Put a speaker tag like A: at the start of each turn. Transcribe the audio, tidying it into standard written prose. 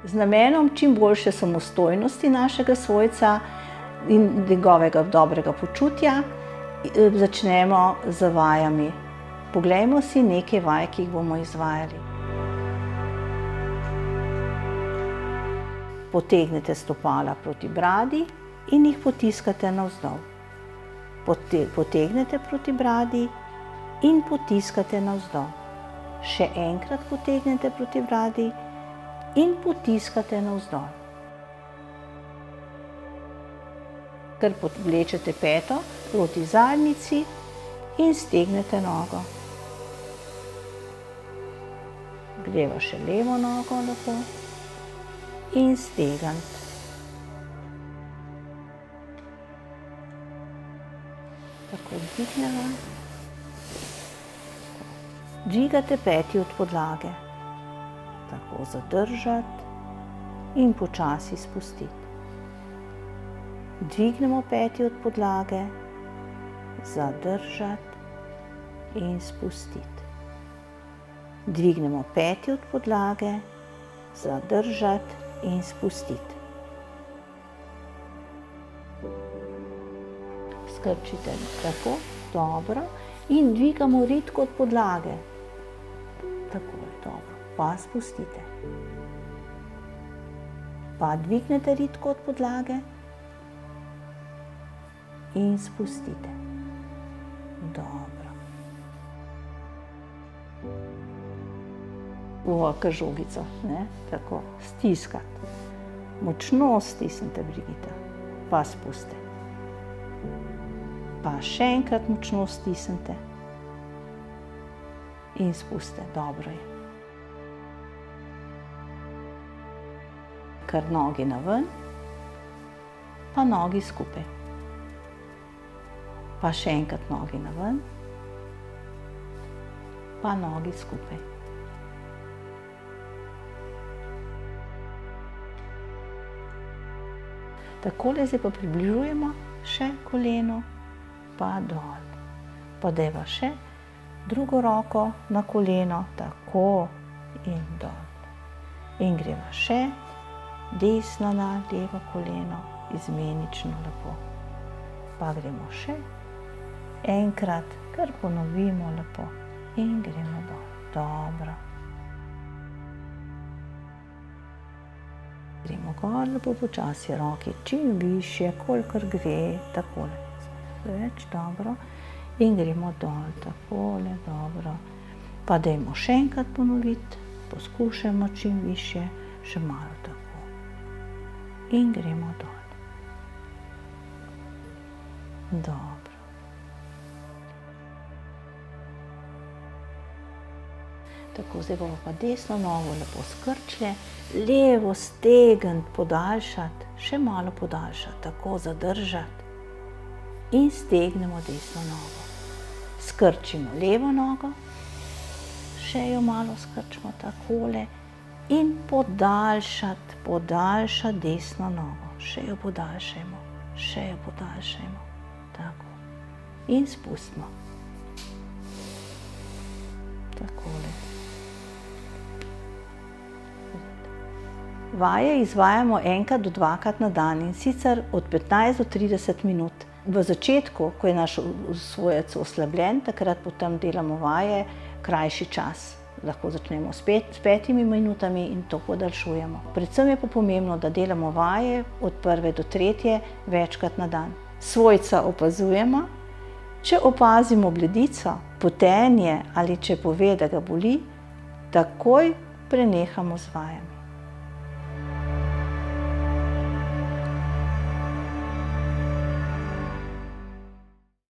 A: Z namenom čim boljše samostojnosti našega svojca in njegovega dobrega počutja začnemo z vajami. Poglejmo si nekaj vaj, ki jih bomo izvajali. Potegnete stopala proti bradi in jih potiskate navzdol. Potegnete proti bradi in potiskate navzdol. Še enkrat potegnete proti bradi in potiskate navzdol. Ker vlečete peto proti zadnjici in stegnete nogo. Greva še levo nogo lepo in stegnete. Tako dvigneva. Dvigate peti od podlage. Tako zadržati in počasi spustiti. Dvignemo peti od podlage, zadržati in spustiti. Dvignemo peti od podlage, zadržati in spustiti. Skrčite tako, dobro, in dvigamo ritko od podlage. Tako je dobro, pa spustite. Pa dvignete ritko od podlage in spustite. Dobro. Kar žogico, ne? Tako, stiskati. Močno stisnite, Brigita, pa spustite. Pa še enkrat močno stisnite in spustite. Dobro je. Kar nogi naven, pa nogi skupaj. Pa še enkrat nogi naven, pa nogi skupaj. Takole zdaj pa približujemo še koleno, pa dol. Pa dajva še drugo roko na koleno, tako in dol. In greva še desno na levo koleno, izmenično lepo. Pa gremo še enkrat, kar ponovimo lepo in gremo dol. Dobro. Gremo gor lepo počasi, roke čim višje, kolikor gre, takole. Več, dobro. In gremo dol, takole, dobro. Pa dajmo še enkrat ponoviti, poskušajmo čim višje, še malo tako. In gremo dol. Dobro. Tako, zdaj bomo pa desno nogo lepo skrčili, levo stegniti, podaljšati, še malo podaljšati, tako zadržati. In stegnemo desno nogo. Skrčimo levo nogo, še jo malo skrčimo takole in podaljšati desno nogo. Še jo podaljšajmo, tako. In spustimo. Takole. Vaje izvajamo enkrat do dvakrat na dan in sicer od 15 do 30 minut. V začetku, ko je naš svojec oslabljen, takrat potem delamo vaje krajši čas. Lahko začnemo s 5 minutami in to podaljšujemo. Predvsem je pa pomembno, da delamo vaje od 1. do 3. večkrat na dan. Svojca opazujemo. Če opazimo bledico, potenje ali če pove, da ga boli, takoj prenehamo z vajami.